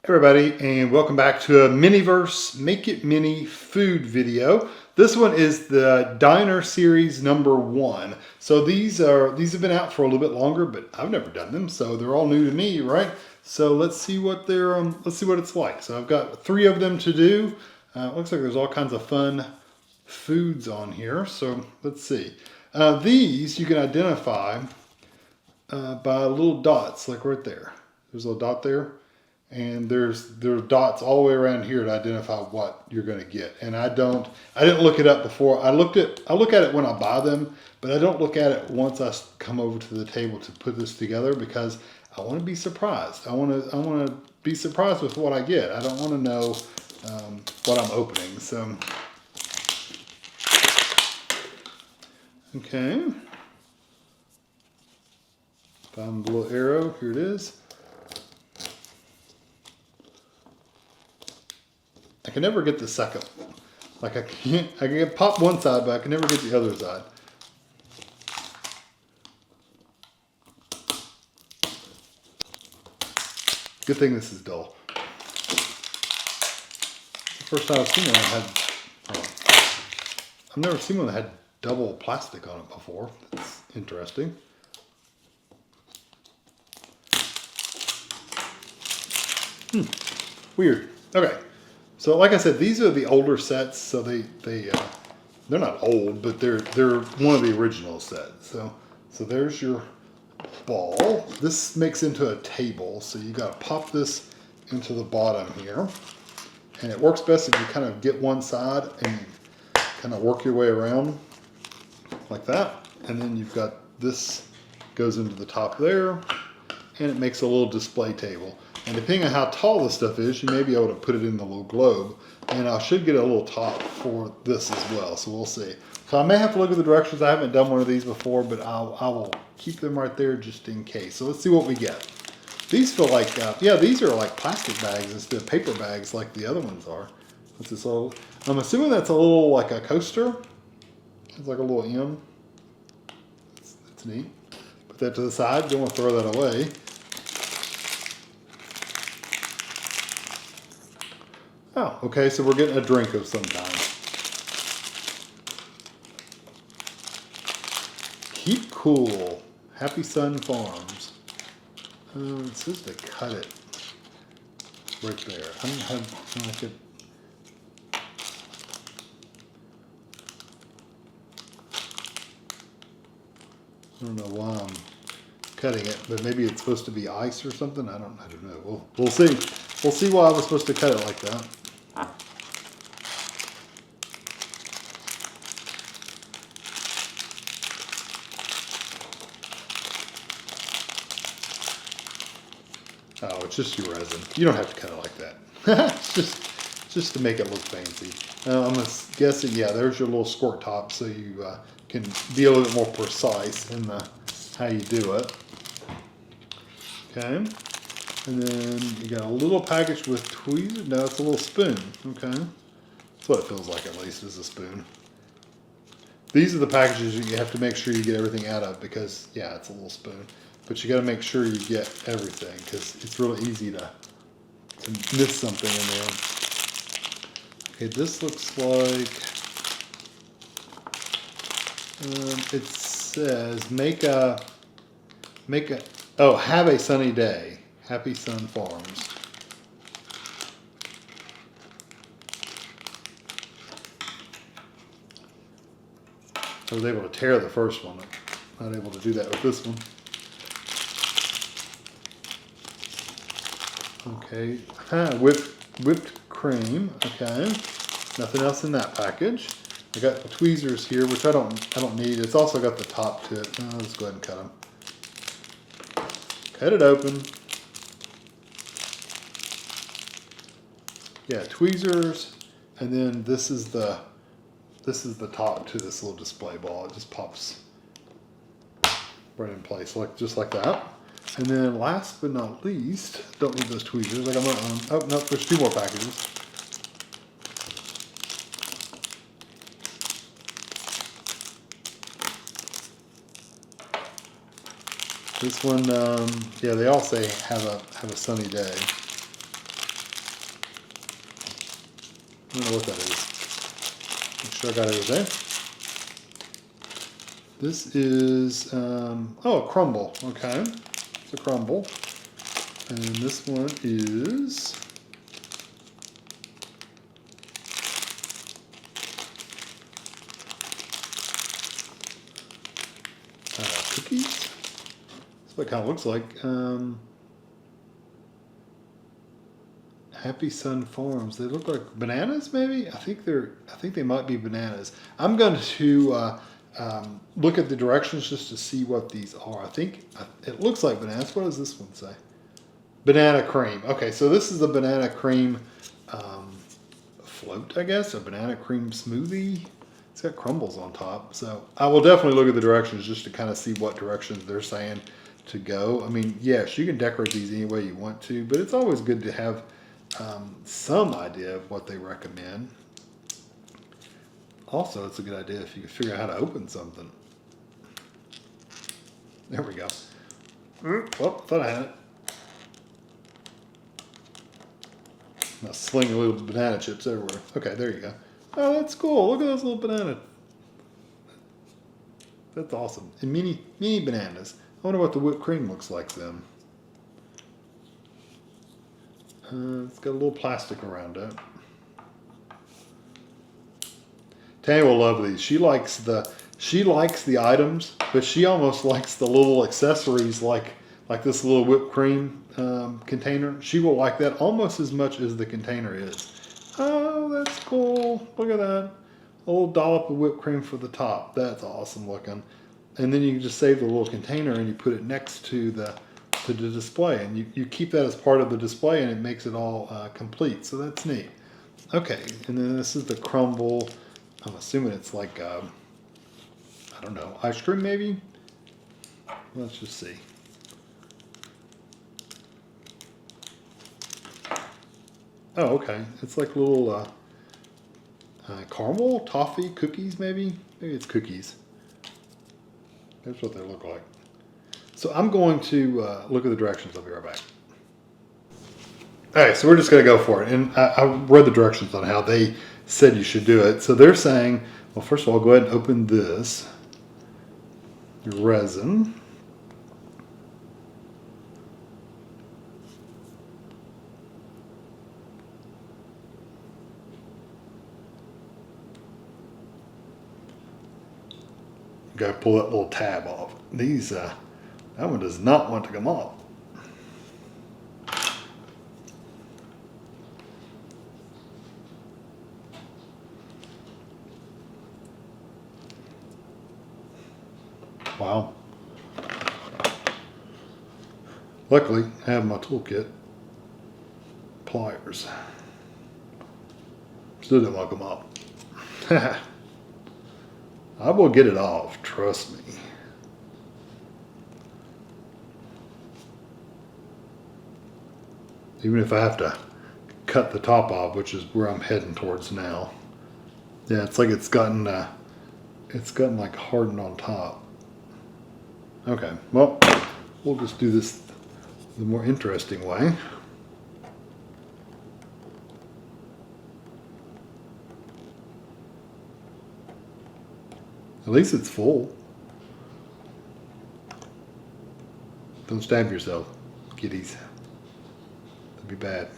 Everybody, and welcome back to a MiniVerse Make It Mini food video. This one is the Diner Series #1. So these have been out for a little bit longer, but I've never done them, so they're all new to me, right? So let's see what it's like. So I've got 3 of them to do. Looks like there's all kinds of fun foods on here. So let's see. These you can identify by little dots, like right there. There's a little dot there. And there's dots all the way around here to identify what you're going to get. And I didn't look it up before. I look at it when I buy them, but I don't look at it once I come over to the table to put this together because I want to be surprised. I want to be surprised with what I get. I don't want to know what I'm opening. So okay, found the little arrow. Here it is. I can never get the second one. Like I can pop one side, but I can never get the other side. Good thing this is dull. The first time I've seen one that had, I've never seen one that had double plastic on it before. That's interesting. Weird. Okay. So like I said, these are the older sets, so they're not old, but they're one of the original sets. So there's your ball. This makes into a table, so you got to pop this into the bottom here, and it works best if you kind of get one side and kind of work your way around like that, and then you've got this goes into the top there, and it makes a little display table. And depending on how tall this stuff is, you may be able to put it in the little globe. And I should get a little top for this as well, so we'll see. So I may have to look at the directions. I haven't done one of these before, but I will keep them right there just in case. So let's see what we get. These feel like, yeah, these are like plastic bags instead of paper bags like the other ones are. What's this little? I'm assuming that's a little like a coaster. It's like a little M. That's neat. Put that to the side. Don't want to throw that away. Oh, okay, so we're getting a drink of some kind. Keep cool. Happy Sun Farms. It says to cut it right there. I don't have like it. I don't know why I'm cutting it, but maybe it's supposed to be ice or something. I don't know. We'll see. We'll see why I was supposed to cut it like that. Oh, it's just your resin. You don't have to cut it like that. It's just to make it look fancy. I'm guessing, yeah, there's your little squirt top, so you can be a little bit more precise in how you do it. Okay, and then you got a little package with tweezers. No, it's a little spoon. Okay, that's what it feels like at least, is a spoon. These are the packages you have to make sure you get everything out of because, yeah, it's a little spoon. But you got to make sure you get everything because it's really easy to miss something in there. Okay, this looks like it says have a sunny day. Happy Sun Farms. I was able to tear the first one. I'm not able to do that with this one. Okay, whipped cream. Okay, nothing else in that package. I got the tweezers here, which I don't need. It's also got the top to it. Let's go ahead and cut them. Cut it open. Yeah, tweezers, and then this is the top to this little display ball. It just pops right in place, just like that. And then last but not least, don't need those tweezers. I got my own. Oh, no, there's 2 more packages. This one, yeah, they all say have a sunny day. I don't know what that is. Make sure I got everything. This is, oh, a crumble. Okay. It's a crumble. And this one is cookies. That's what it kind of looks like. Happy Sun Farms. They look like bananas, maybe. I think they might be bananas. I'm going to look at the directions just to see what these are. I think it looks like bananas. What does this one say? Banana cream. Okay, so this is a banana cream float, I guess, a banana cream smoothie. It's got crumbles on top. So I will definitely look at the directions just to kind of see what directions they're saying to go. I mean, yes, you can decorate these any way you want to, but it's always good to have some idea of what they recommend. Also, it's a good idea if you can figure out how to open something. There we go. Well, thought I had it. Now slinging little banana chips everywhere. Okay, there you go. Oh, that's cool. Look at those little bananas. That's awesome. And mini bananas. I wonder what the whipped cream looks like then. It's got a little plastic around it. Tanya will love these. She likes the items, but she almost likes the little accessories like this little whipped cream container. She will like that almost as much as the container is. Oh, that's cool. Look at that. A little dollop of whipped cream for the top. That's awesome looking. And then you can just save the little container and you put it next to the display, and you keep that as part of the display, and it makes it all complete. So that's neat. Okay, and then this is the crumble. I'm assuming it's like I don't know, ice cream maybe. Let's just see. Oh, okay. It's like little caramel toffee cookies maybe. Maybe it's cookies. That's what they look like. So I'm going to look at the directions. I'll be right back. All right, so we're just going to go for it. And I read the directions on how they said you should do it. So they're saying, well, first of all, go ahead and open this. Your resin. You got to pull that little tab off. These, that one does not want to come off. Wow. Luckily, I have my toolkit. Pliers. Still didn't want to come off. I will get it off, trust me. Even if I have to cut the top off, which is where I'm heading towards now. Yeah, it's like it's gotten like hardened on top. Okay, well, we'll just do this the more interesting way. At least it's full. Don't stab yourself, kiddies. That'd be bad.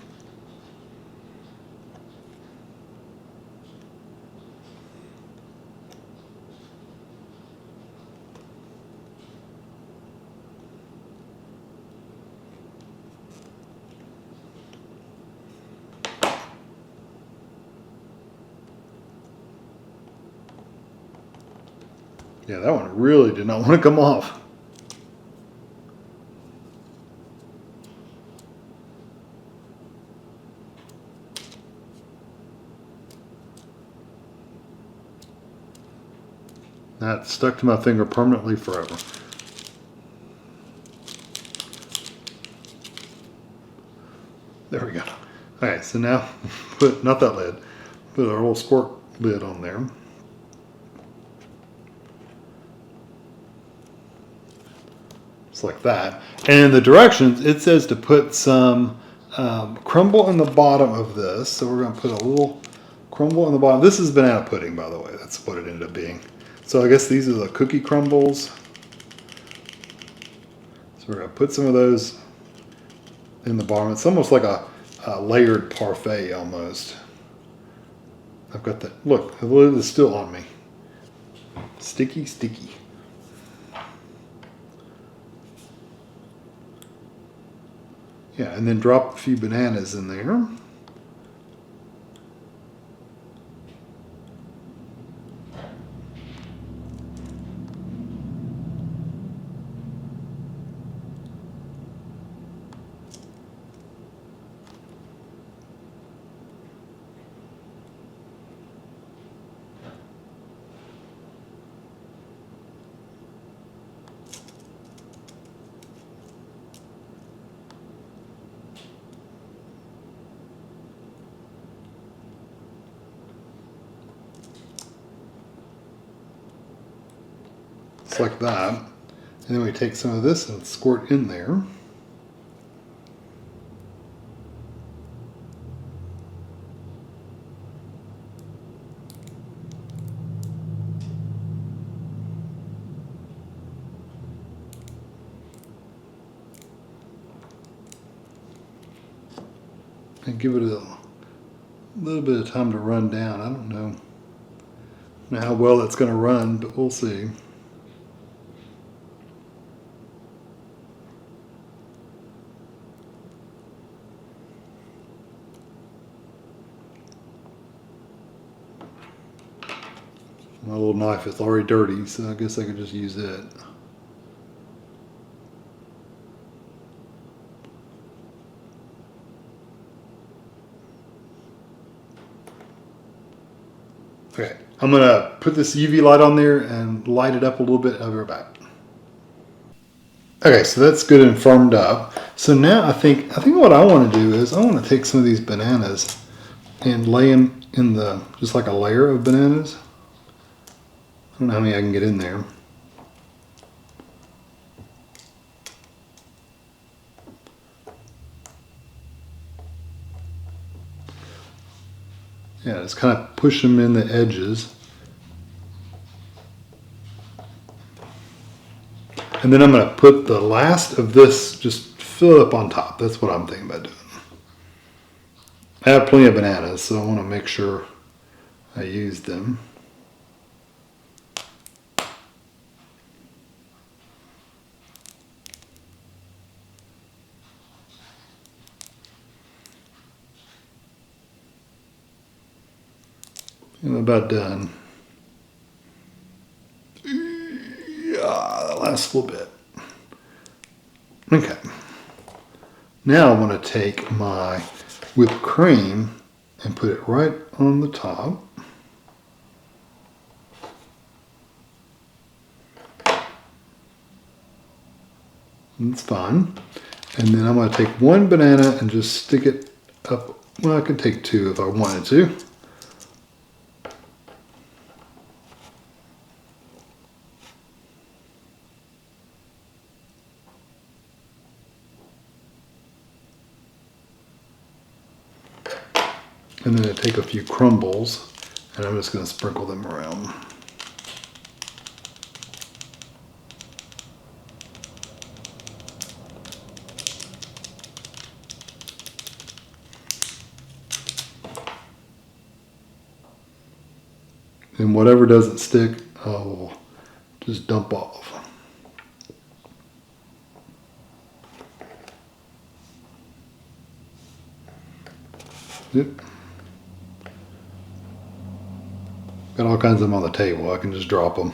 Yeah, that one really did not want to come off. That stuck to my finger permanently forever. There we go. Alright, so now put, not that lid, put our little squirt lid on there. Like that. And in the directions, it says to put some crumble in the bottom of this. So we're going to put a little crumble on the bottom. This is banana pudding, by the way. That's what it ended up being. So I guess these are the cookie crumbles. So we're going to put some of those in the bottom. It's almost like a layered parfait almost. I've got that. Look, the lid is still on me. Sticky, sticky. Yeah, and then drop a few bananas in there. Just like that. And then we take some of this and squirt in there. And give it a little bit of time to run down. I don't know how well that's going to run, but we'll see. My little knife is already dirty, so I guess I could just use it. Okay, I'm gonna put this UV light on there and light it up a little bit. I'll be right back. Okay, so that's good and firmed up. So now I think what I want to do is I want to take some of these bananas and lay them in just like a layer of bananas. I don't know how many I can get in there. Yeah, just kind of push them in the edges. And then I'm going to put the last of this, just fill it up on top. That's what I'm thinking about doing. I have plenty of bananas, so I want to make sure I use them. I'm about done. Yeah, that lasts a little bit. Okay. Now I want to take my whipped cream and put it right on the top. It's fine. And then I'm going to take one banana and just stick it up. Well, I could take two if I wanted to. And then I take a few crumbles and I'm just going to sprinkle them around. And whatever doesn't stick, I'll just dump off. Yep. Got all kinds of them on the table. I can just drop them.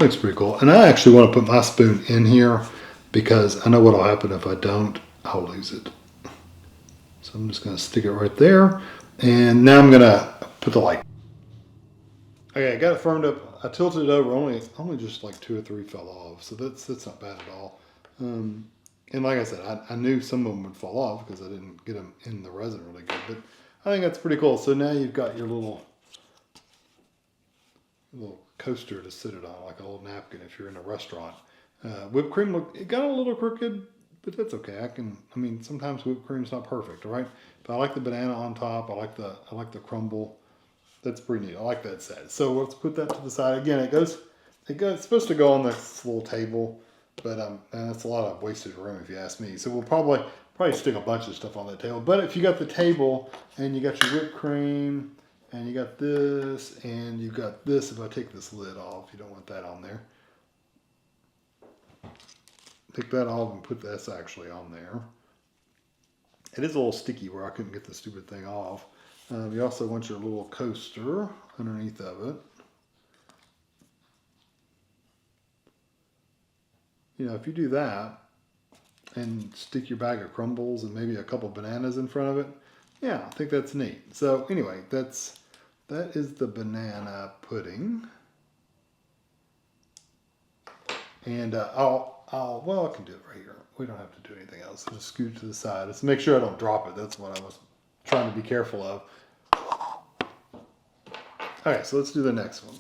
Looks pretty cool. And I actually want to put my spoon in here because I know what'll happen if I don't. I'll lose it. So I'm just going to stick it right there. And now I'm going to put the light. Okay, I got it firmed up. I tilted it over. Only just like 2 or 3 fell off. So that's not bad at all. And like I said, I knew some of them would fall off because I didn't get them in the resin really good. But I think that's pretty cool. So now you've got your little coaster to sit it on, like a little napkin if you're in a restaurant. Whipped cream, look, it got a little crooked, but that's okay. I mean, sometimes whipped cream's not perfect, right? But I like the banana on top. I like the crumble. That's pretty neat. I like that set. So let's put that to the side. Again, it's supposed to go on this little table, but and that's a lot of wasted room if you ask me. So we'll probably stick a bunch of stuff on that table. But if you got the table and you got your whipped cream and you got this and you got this, if I take this lid off, you don't want that on there. Take that off and put this actually on there. It is a little sticky where I couldn't get the stupid thing off. You also want your little coaster underneath of it. You know, if you do that and stick your bag of crumbles and maybe a couple bananas in front of it, yeah, I think that's neat. So anyway, that is the banana pudding. And well, I can do it right here. We don't have to do anything else. Just scoot to the side. Let's make sure I don't drop it. That's what I was trying to be careful of. Okay, so let's do the next one.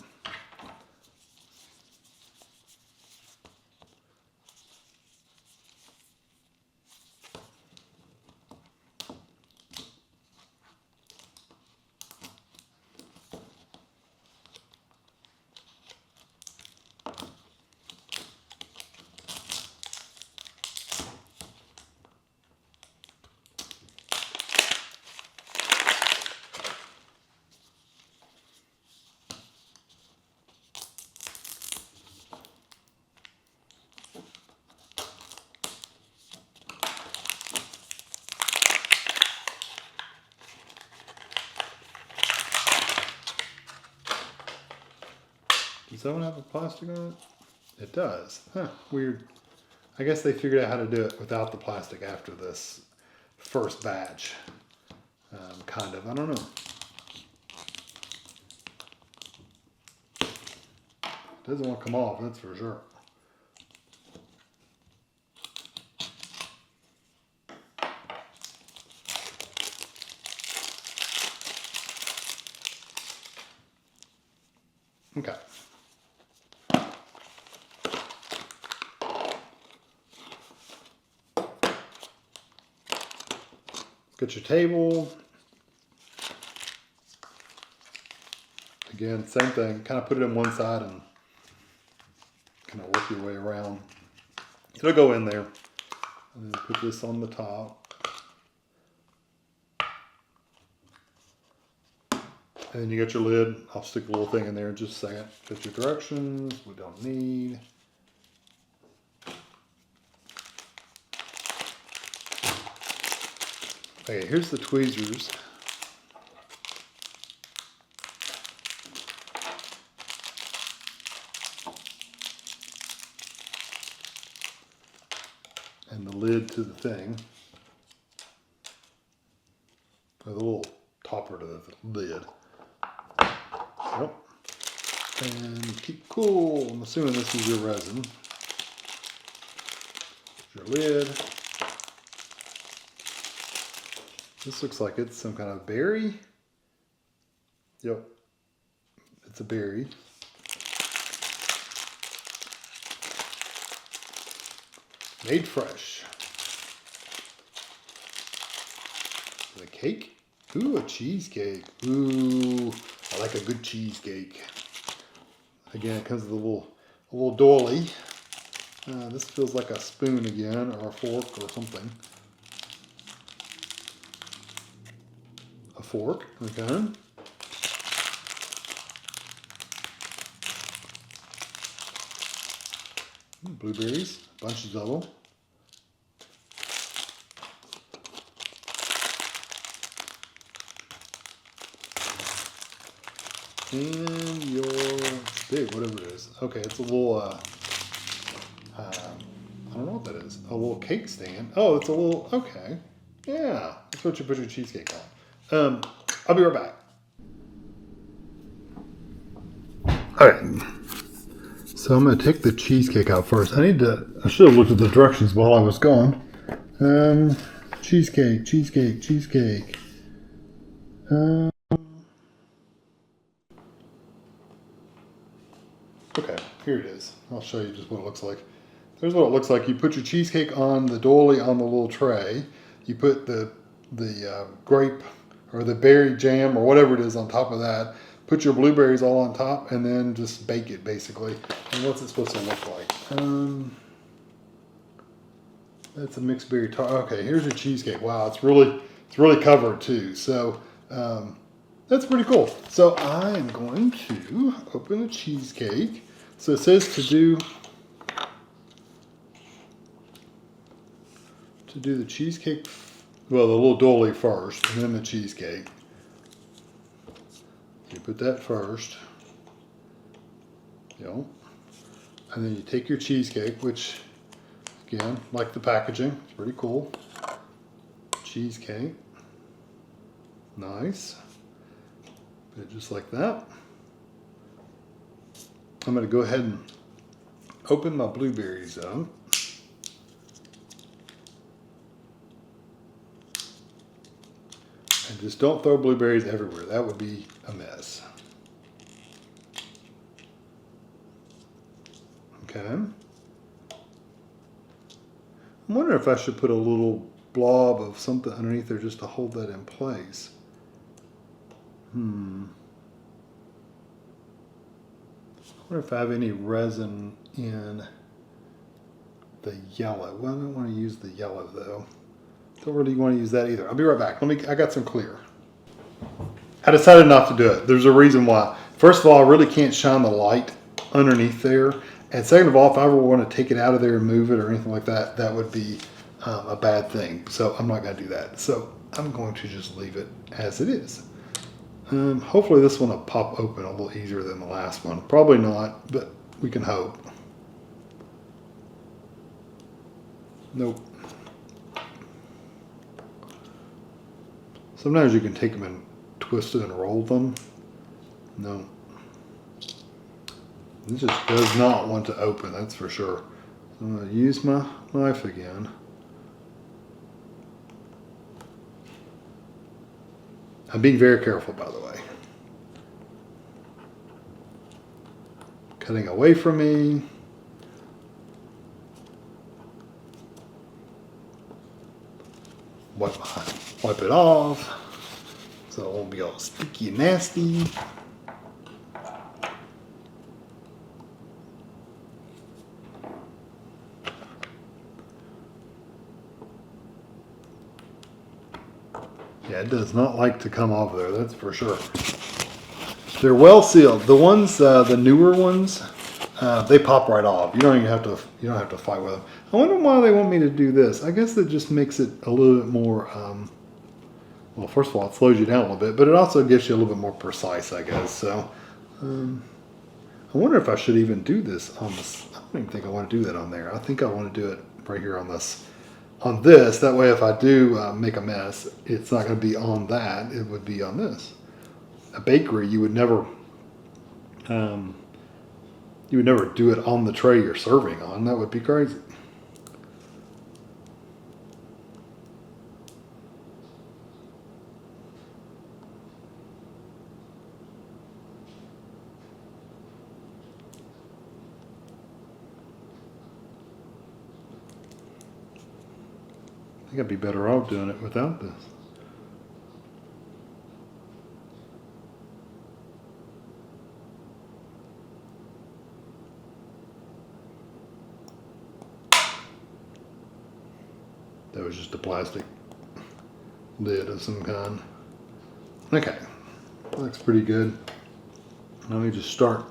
Does that one have a plastic on it? It does. Huh, weird. I guess they figured out how to do it without the plastic after this first batch. Kind of. I don't know. It doesn't want to come off, that's for sure. Okay. Get your table. Again, same thing. Kind of put it on one side and kind of work your way around. It'll go in there. And then put this on the top. And then you got your lid. I'll stick the little thing in there in just a second. Got your directions. We don't need. Okay, here's the tweezers. And the lid to the thing. Or the little topper to the lid. Yep. And keep cool. I'm assuming this is your resin. Your lid. This looks like it's some kind of berry. Yep. It's a berry. Made fresh. The cake? Ooh, a cheesecake. Ooh, I like a good cheesecake. Again, it comes with a little doily. This feels like a spoon again, or a fork, or something. A fork, okay. Blueberries, bunches of them. And your big, whatever it is. Okay, it's a little, I don't know what that is. A little cake stand. Oh, it's a little, okay. Yeah, that's what you put your cheesecake on. I'll be right back. Alright, so I'm going to take the cheesecake out first. I should have looked at the directions while I was gone. Cheesecake, cheesecake, cheesecake. Okay, here it is. I'll show you just what it looks like. There's what it looks like. You put your cheesecake on the doily on the little tray. You put the grape or the berry jam or whatever it is on top of that. Put your blueberries all on top and then just bake it basically. And what's it supposed to look like? That's a mixed berry tart. Okay, here's your cheesecake. Wow, it's really covered too. So that's pretty cool. So I am going to open the cheesecake. So it says to do the cheesecake, well, the little doily first, and then the cheesecake. You put that first, you know, and then you take your cheesecake, which, again, like the packaging, it's pretty cool. Cheesecake, nice. Put it just like that. I'm going to go ahead and open my blueberries up. And just don't throw blueberries everywhere. That would be a mess. Okay. I'm wondering if I should put a little blob of something underneath there just to hold that in place. I wonder if I have any resin in the yellow. Well, I don't want to use the yellow though. Don't really want to use that either. I'll be right back. I got some clear. I decided not to do it. There's a reason why. First of all, I really can't shine the light underneath there. And second of all, if I ever want to take it out of there and move it or anything like that, that would be a bad thing. So I'm not going to do that. So I'm going to just leave it as it is. Hopefully this one will pop open a little easier than the last one. Probably not, but we can hope. Nope. Sometimes you can take them and twist it and roll them. No. This just does not want to open, that's for sure. So I'm going to use my knife again. I'm being very careful, by the way. Cutting away from me. Wipe it off so it won't be all sticky and nasty. Yeah, it does not like to come off there, that's for sure. They're well sealed. The ones, the newer ones, they pop right off. You don't have to fight with them. I wonder why they want me to do this. I guess that just makes it a little bit more. Well, first of all, it slows you down a little bit, but it also gets you a little bit more precise, I guess. So, I wonder if I should even do this on this. I don't even think I want to do that on there. I think I want to do it right here on this. On this, that way, if I do make a mess, it's not going to be on that. It would be on this. A bakery, you would never do it on the tray you're serving on. That would be crazy. I think I'd be better off doing it without this. That was just a plastic lid of some kind. Okay, looks pretty good. Let me just start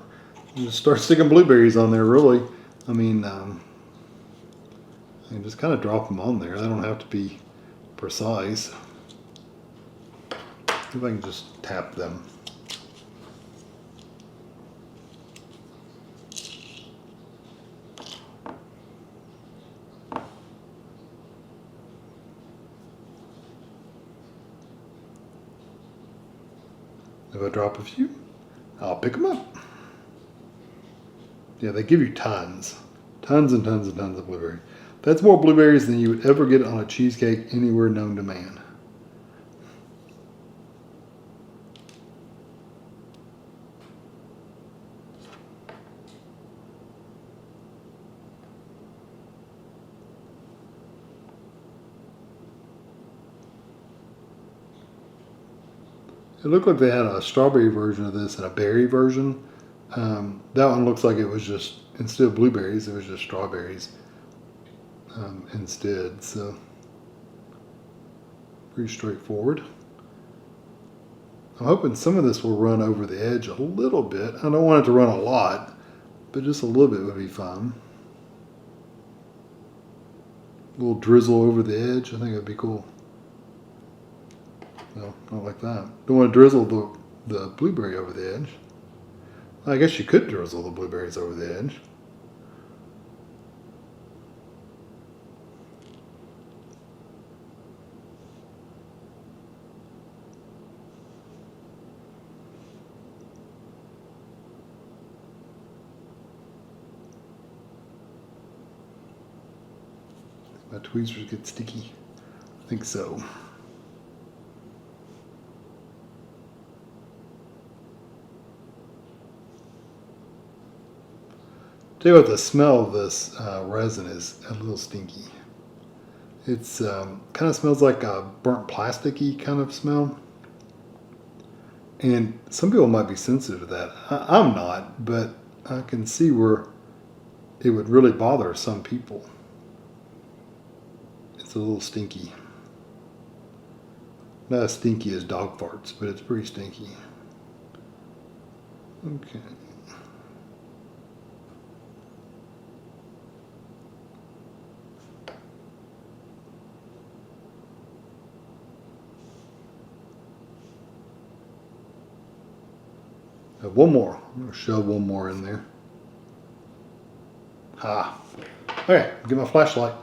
sticking blueberries on there. Really, I mean, I can just kind of drop them on there. They don't have to be precise. If I can just tap them. If I drop a few, I'll pick them up. Yeah, they give you tons and tons and tons of blueberries. That's more blueberries than you would ever get on a cheesecake anywhere known to man. It looked like they had a strawberry version of this and a berry version. That one looks like it was just, instead of blueberries, it was just strawberries instead. So, pretty straightforward. I'm hoping some of this will run over the edge a little bit. I don't want it to run a lot, but just a little bit would be fine. A little drizzle over the edge, I think that'd be cool. No, not like that. Don't want to drizzle the blueberry over the edge. I guess you could drizzle the blueberries over the edge. My tweezers get sticky. I think so. Tell you what, the smell of this resin is a little stinky. It's kind of smells like a burnt plasticky kind of smell. And some people might be sensitive to that. I'm not, but I can see where it would really bother some people. It's a little stinky. Not as stinky as dog farts, but it's pretty stinky. Okay. One more. I'm going to shove one more in there. Ha. Okay, get my flashlight.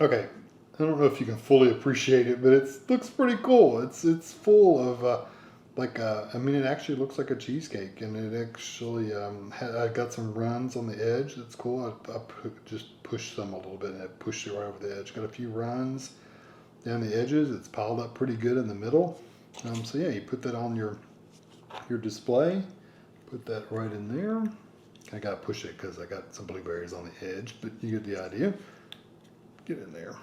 Okay, I don't know if you can fully appreciate it, but it looks pretty cool. It's full of I mean, it actually looks like a cheesecake, and it actually I got some runs on the edge. That's cool. Just pushed some a little bit, and it pushed it right over the edge. Got a few runs down the edges. It's piled up pretty good in the middle. So yeah, you put that on your display. Put that right in there. I gotta push it because I got some blueberries on the edge, but you get the idea. Get in there.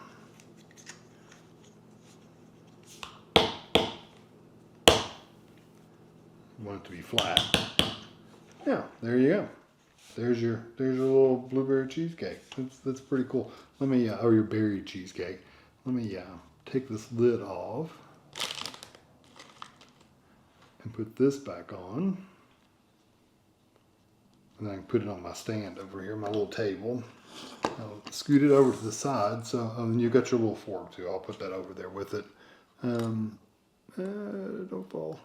Want it to be flat. Yeah, there you go. There's your little blueberry cheesecake. That's pretty cool. Let me or your berry cheesecake. Let me take this lid off and put this back on. And then I can put it on my stand over here, my little table. I'll scoot it over to the side. So and you got your little fork too. I'll put that over there with it. Don't fall.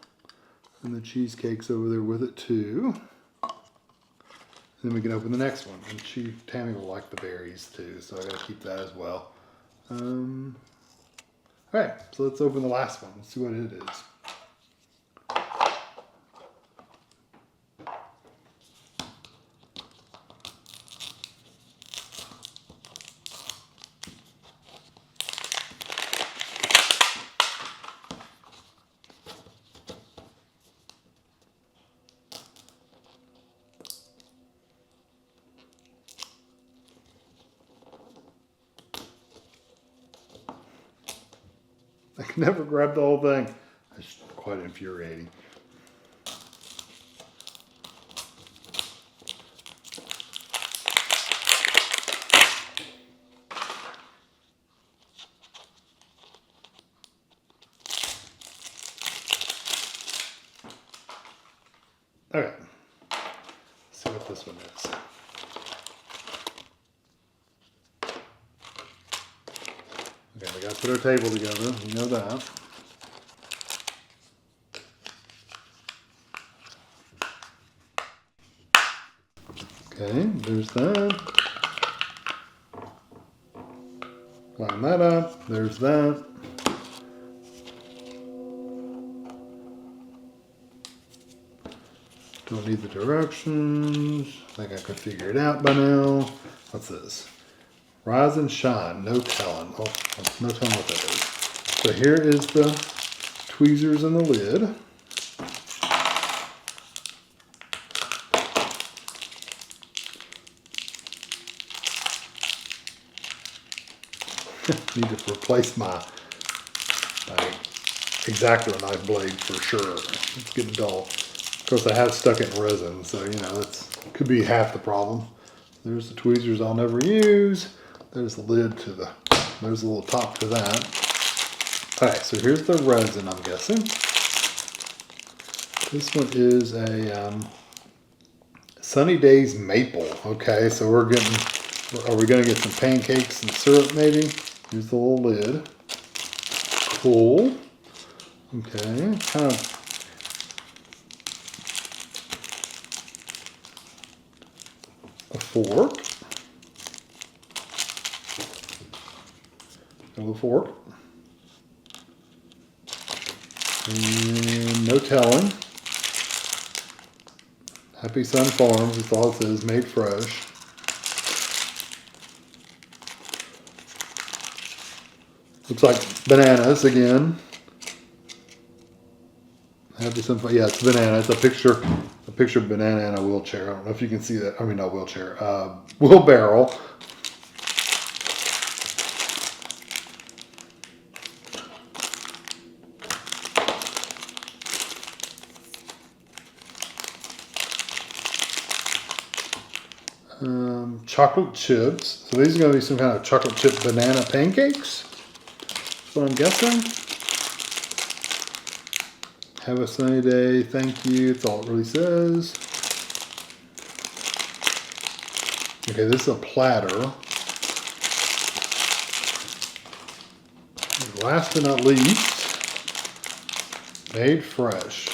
And the cheesecake's over there with it too. Then we can open the next one. And Tammy will like the berries too, so I gotta keep that as well. Alright, so let's open the last one. Let's see what it is. I can never grab the whole thing. It's quite infuriating. Okay, let's see what this one is. Okay, we gotta put our table together, you know that. Okay, there's that. Line that up, there's that. Don't need the directions. I think I could figure it out by now. What's this? Rise and shine, no telling. Oh, no telling what that is. So here is the tweezers in the lid. Need to replace my X-Acto knife blade for sure. It's getting dull. Of course, I have stuck it in resin, so you know that's could be half the problem. There's the tweezers I'll never use. There's the lid to the. There's a little top to that. All right, so here's the resin. I'm guessing this one is a Sunny Days maple. Okay, so we're getting. Are we gonna get some pancakes and syrup maybe? Here's the little lid. Cool. Okay, kind of. A fork. Another fork. And no telling. Happy Sun Farms, that's all it says, made fresh. Looks like bananas again. Happy Sun Farms, yeah, it's banana. It's a picture of banana in a wheelchair. I don't know if you can see that. I mean, not wheelchair, wheelbarrow. Chocolate chips. So these are going to be some kind of chocolate chip banana pancakes. That's what I'm guessing. Have a sunny day. Thank you. That's all it really says. Okay, this is a platter. And last but not least, made fresh.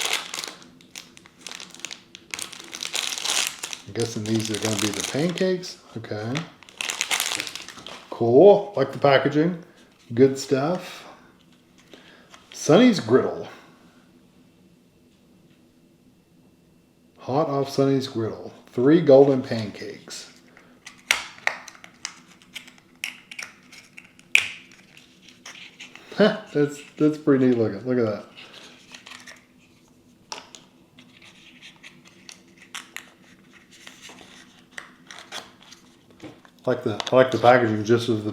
I'm guessing these are going to be the pancakes. Okay. Cool. Like the packaging. Good stuff. Sunny's griddle. Hot off Sunny's griddle. 3 golden pancakes. that's pretty neat looking. Look at that. I like the packaging just of the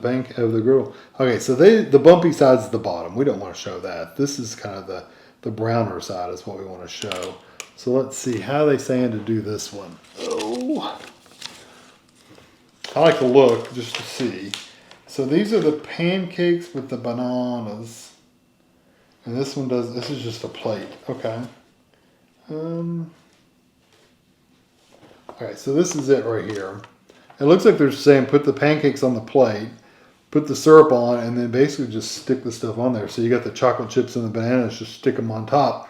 griddle. Okay, so the bumpy side's the bottom. We don't want to show that. This is kind of the browner side is what we want to show. So let's see how they saying to do this one. Oh, I like the look just to see. So these are the pancakes with the bananas, and this one does. This is just a plate. Okay. Okay, so this is it right here. It looks like they're saying put the pancakes on the plate, put the syrup on, and then basically just stick the stuff on there. So you got the chocolate chips and the bananas, just stick them on top.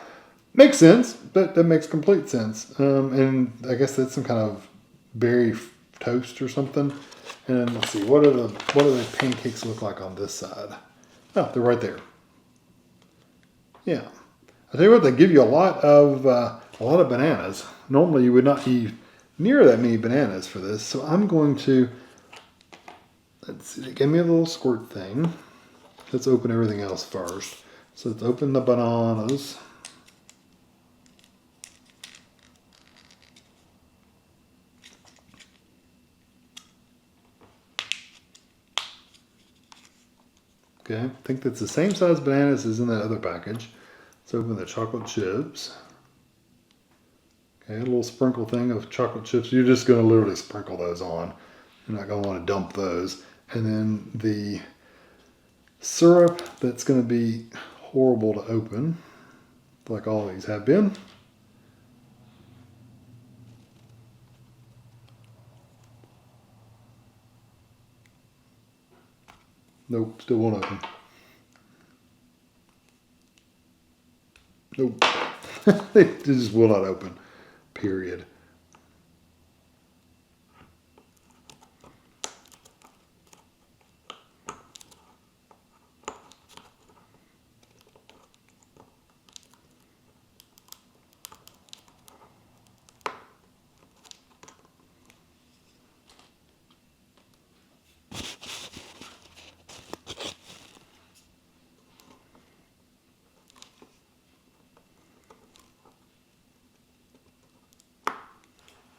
Makes sense. That makes complete sense. And I guess that's some kind of berry toast or something. And then let's see, what do the pancakes look like on this side? Oh, they're right there. Yeah. I tell you what, they give you a lot of bananas. Normally you would not eat near that many bananas for this. So I'm going to, let's see, give me a little squirt thing. Let's open everything else first. So let's open the bananas. Okay, I think that's the same size bananas as in that other package. Let's open the chocolate chips. Okay, a little sprinkle thing of chocolate chips. You're just going to literally sprinkle those on. You're not going to want to dump those. And then the syrup that's going to be horrible to open, like all these have been. Nope, still won't open. Nope. They just will not open. Period.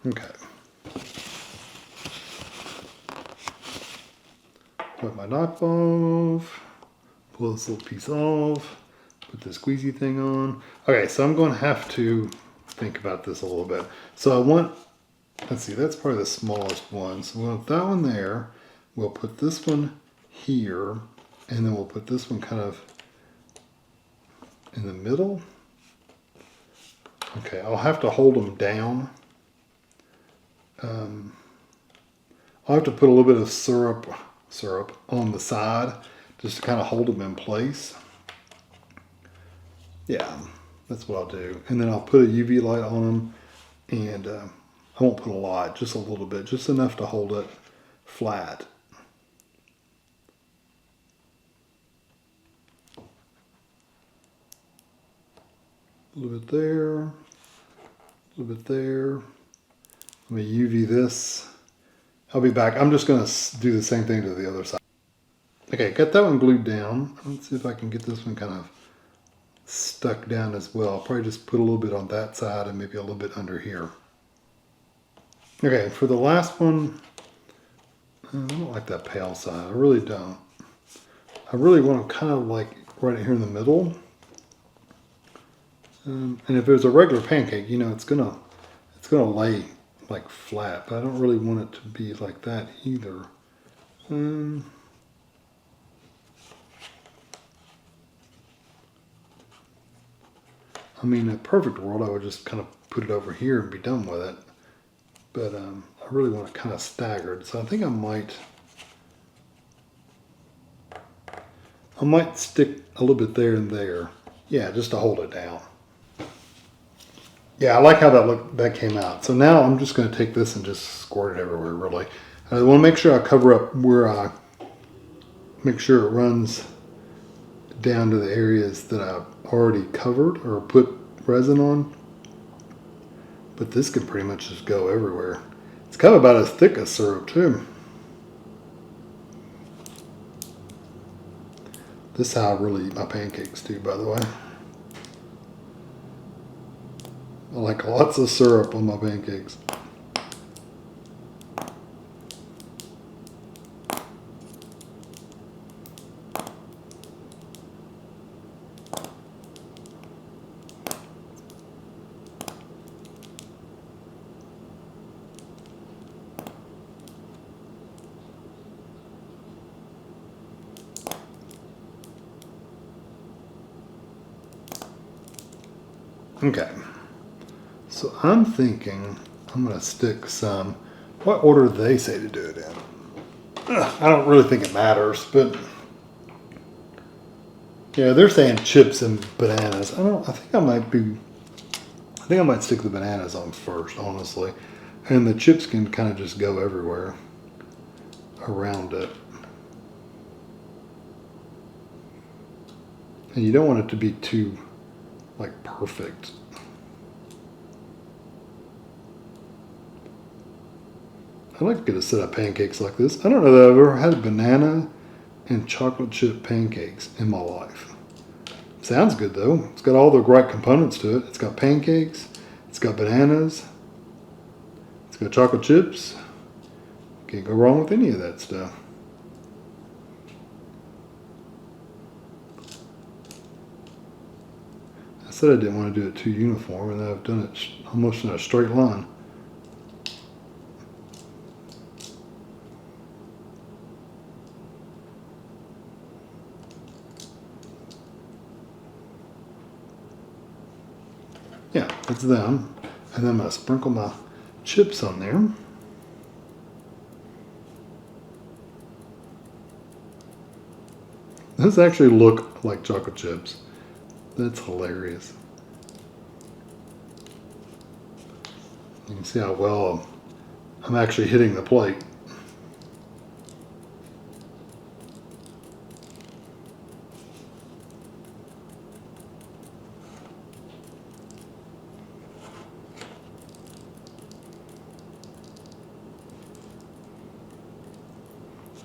Okay. Put my knife off. Pull this little piece off. Put the squeezy thing on. Okay, so I'm going to have to think about this a little bit. So I want, let's see, that's probably the smallest one. So we'll put that one there. We'll put this one here. And then we'll put this one kind of in the middle. Okay, I'll have to hold them down. I'll have to put a little bit of syrup on the side just to kind of hold them in place. Yeah, that's what I'll do. And then I'll put a UV light on them, and I won't put a lot, just a little bit, just enough to hold it flat. A little bit there, a little bit there. Let me UV this. I'll be back. I'm just going to do the same thing to the other side. Okay, got that one glued down. Let's see if I can get this one kind of stuck down as well. I'll probably just put a little bit on that side and maybe a little bit under here. Okay, for the last one, I don't like that pale side. I really don't. I really want to kind of like right here in the middle. And if it was a regular pancake, you know, it's gonna lay like flat, but I don't really want it to be like that either. I mean, in a perfect world, I would just kind of put it over here and be done with it. But I really want it kind of staggered, so I think I might stick a little bit there and there. Yeah, just to hold it down. Yeah, I like how that came out. So now I'm just going to take this and just squirt it everywhere, really. I want to make sure I cover up where I make sure it runs down to the areas that I've already covered or put resin on. But this can pretty much just go everywhere. It's kind of about as thick as syrup, too. This is how I really eat my pancakes, too, by the way. I like lots of syrup on my pancakes. Okay, so I'm thinking I'm going to stick some, what order do they say to do it in? I don't really think it matters, but yeah, they're saying chips and bananas. I think I might stick the bananas on first, honestly. And the chips can kind of just go everywhere around it. And you don't want it to be too like perfect. I like to get a set of pancakes like this. I don't know that I've ever had banana and chocolate chip pancakes in my life. Sounds good though. It's got all the right components to it. It's got pancakes, it's got bananas, it's got chocolate chips. Can't go wrong with any of that stuff. I said I didn't want to do it too uniform, and I've done it almost in a straight line. Yeah, that's them. And then I'm going to sprinkle my chips on there. Those actually look like chocolate chips. That's hilarious. You can see how well I'm actually hitting the plate.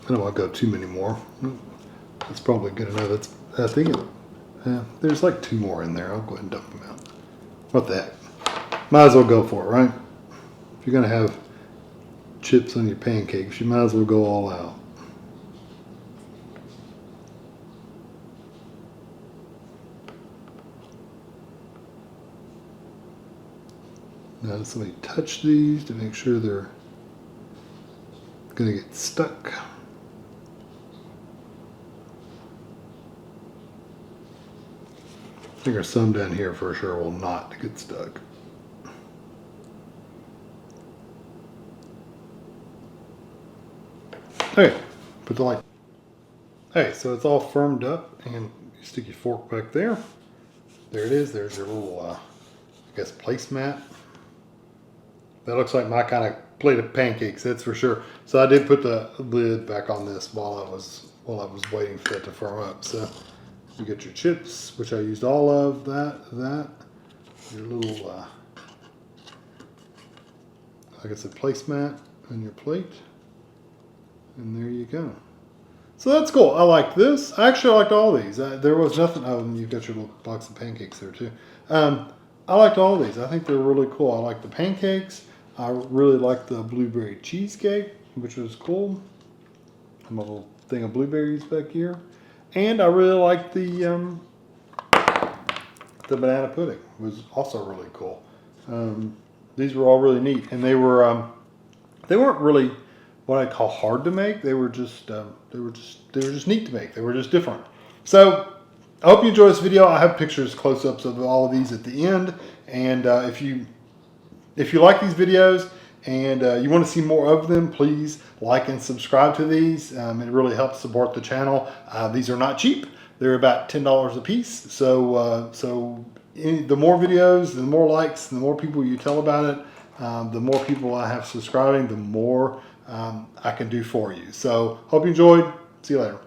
I don't want to go too many more. That's probably good enough. I think there's like 2 more in there. I'll go ahead and dump them out. What the heck? Might as well go for it, right? if you're gonna have chips on your pancakes, you might as well go all out. Now somebody touch these to make sure they're gonna get stuck. I think there's some down here for sure will not get stuck. Okay, put the light. Okay, so it's all firmed up, and you stick your fork back there. There it is. There's your little, I guess, placemat. That looks like my kind of plate of pancakes, that's for sure. So I did put the lid back on this while I was waiting for it to firm up. So you get your chips, which I used all of that. Your little, I guess, a placemat on your plate. And there you go. So that's cool. I like this. I actually liked all these. There was nothing. Oh, and you've got your little box of pancakes there too. I liked all these. I think they're really cool. I like the pancakes. I really like the blueberry cheesecake, which was cool. A little thing of blueberries back here. And I really like the banana pudding. It was also really cool. These were all really neat, and they weren't really what I call hard to make. They were just neat to make. They were just different. So I hope you enjoy this video. I have pictures, close-ups of all of these at the end. And if you like these videos and you want to see more of them, please like and subscribe to these. It really helps support the channel. These are not cheap. They're about $10 a piece. So the more videos, the more likes, the more people you tell about it, the more people I have subscribing, the more I can do for you. So hope you enjoyed. See you later.